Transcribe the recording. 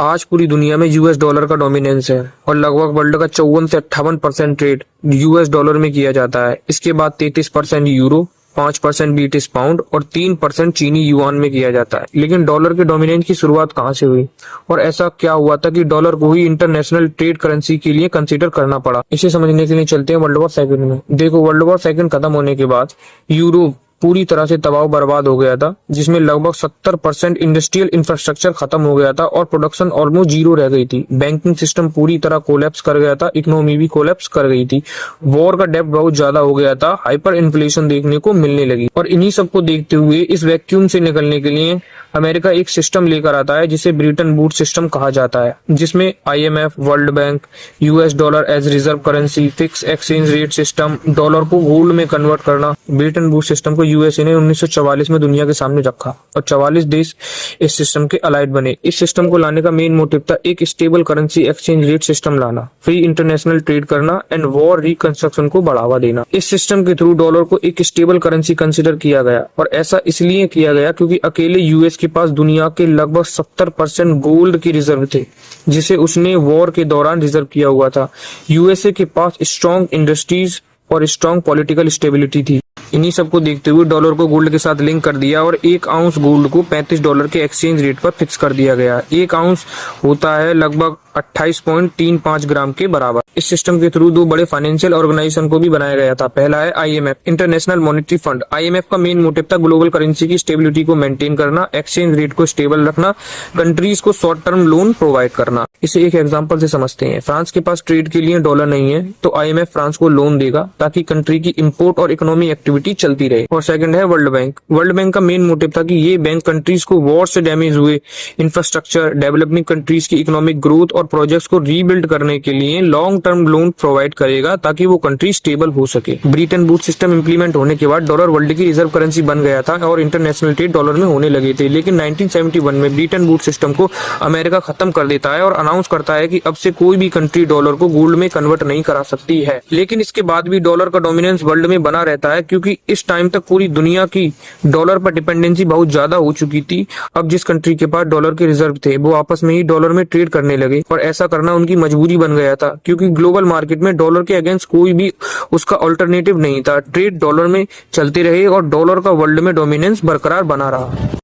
आज पूरी दुनिया में यूएस डॉलर का डोमिनेंस है और लगभग वर्ल्ड का 54 से 58% ट्रेड यूएस डॉलर में किया जाता है। इसके बाद 33% यूरो, 5% ब्रिटिश पाउंड और 3% चीनी युआन में किया जाता है। लेकिन डॉलर के डोमिनेंस की शुरुआत कहां से हुई और ऐसा क्या हुआ था कि डॉलर को ही इंटरनेशनल ट्रेड करेंसी के लिए कंसीडर करना पड़ा? इसे समझने के लिए चलते हैं वर्ल्ड वॉर सेकंड में। देखो, वर्ल्ड वॉर सेकंड खत्म होने के बाद यूरोप पूरी तरह से तबाह बर्बाद हो गया था, जिसमें लगभग 70% इंडस्ट्रियल इंफ्रास्ट्रक्चर खत्म हो गया था और प्रोडक्शन ऑलमोस्ट जीरो रह गई थी। बैंकिंग सिस्टम पूरी तरह कोलैप्स कर गया था, इकोनॉमी भी कोलैप्स कर गई थी। वॉर का डेप्थ बहुत ज्यादा हो गया था, हाइपर इन्फ्लेशन देखने को मिलने लगी। और इन्हीं सबको देखते हुए इस वैक्यूम से निकलने के लिए अमेरिका एक सिस्टम लेकर आता है जिसे ब्रिटन वुड्स सिस्टम कहा जाता है, जिसमें IMF, world bank, US dollar as reserve currency, fix exchange rate system, dollar को गोल्ड में कन्वर्ट करना। ब्रिटन वुड्स सिस्टम को यूएसए ने 1944 में दुनिया के सामने रखा और 44 देश इस सिस्टम के अलाइड बने। इस सिस्टम को लाने का मेन मोटिव था एक stable currency exchange rate system लाना, फ्री इंटरनेशनल ट्रेड करना एंड वॉर रिकंस्ट्रक्शन को बढ़ावा देना। इस सिस्टम के थ्रू डॉलर को एक स्टेबल करेंसी कंसिडर किया गया और ऐसा इसलिए किया गया क्योंकि अकेले यूएस के पास दुनिया के लगभग 70% गोल्ड के रिजर्व थे, जिसे उसने वॉर के दौरान रिजर्व किया हुआ था। यूएसए के पास स्ट्रॉन्ग इंडस्ट्रीज और स्ट्रॉन्ग पॉलिटिकल स्टेबिलिटी थी। इन्हीं सबको देखते हुए डॉलर को गोल्ड के साथ लिंक कर दिया और एक आउंस गोल्ड को $35 के एक्सचेंज रेट पर फिक्स कर दिया गया। एक आउंस होता है लगभग 28.35 ग्राम के बराबर। इस सिस्टम के थ्रू दो बड़े फाइनेंशियल ऑर्गेनाइजेशन को भी बनाया गया था। पहला है IMF, international monetary fund. IMF का मेन मोटिव था ग्लोबल करेंसी की स्टेबिलिटी को मेंटेन करना, एक्सचेंज रेट को स्टेबल रखना, कंट्रीज को शॉर्ट टर्म लोन प्रोवाइड करना। इसे एक एग्जांपल से समझते हैं। फ्रांस के पास ट्रेड के लिए डॉलर नहीं है तो आईएमएफ फ्रांस को लोन देगा ताकि कंट्री की इंपोर्ट और इकोनॉमी एक्टिविटी चलती रहे। और सेकंड है वर्ल्ड बैंक। वर्ल्ड बैंक का मेन मोटिव था कि ये बैंक कंट्रीज को वॉर से डैमेज हुए इंफ्रास्ट्रक्चर, डेवलपिंग कंट्रीज की इकोनॉमिक ग्रोथ और प्रोजेक्ट्स को रीबिल्ड करने के लिए लॉन्ग टर्म लोन प्रोवाइड करेगा ताकि वो कंट्री स्टेबल हो सके। ब्रिटन वुड्स सिस्टम इंप्लीमेंट होने के बाद डॉलर वर्ल्ड की रिजर्व करेंसी बन गया था और इंटरनेशनल ट्रेड डॉलर में होने लगे थे। लेकिन 1971 में ब्रिटन वुड्स सिस्टम को अमेरिका खत्म कर देता है और अनाउंस करता है कि अब से कोई भी कंट्री डॉलर को गोल्ड में कन्वर्ट नहीं करा सकती है। लेकिन इसके बाद भी डॉलर का डोमिनेंस वर्ल्ड में बना रहता है क्योंकि इस टाइम तक पूरी दुनिया की डॉलर पर डिपेंडेंसी बहुत ज्यादा हो चुकी थी। अब जिस कंट्री के पास डॉलर के रिजर्व थे वो आपस में ही डॉलर में ट्रेड करने लगे और ऐसा करना उनकी मजबूरी बन गया था क्योंकि ग्लोबल मार्केट में डॉलर के अगेंस्ट कोई भी उसका अल्टरनेटिव नहीं था। ट्रेड डॉलर में चलते रहे और डॉलर का वर्ल्ड में डोमिनेंस बरकरार बना रहा।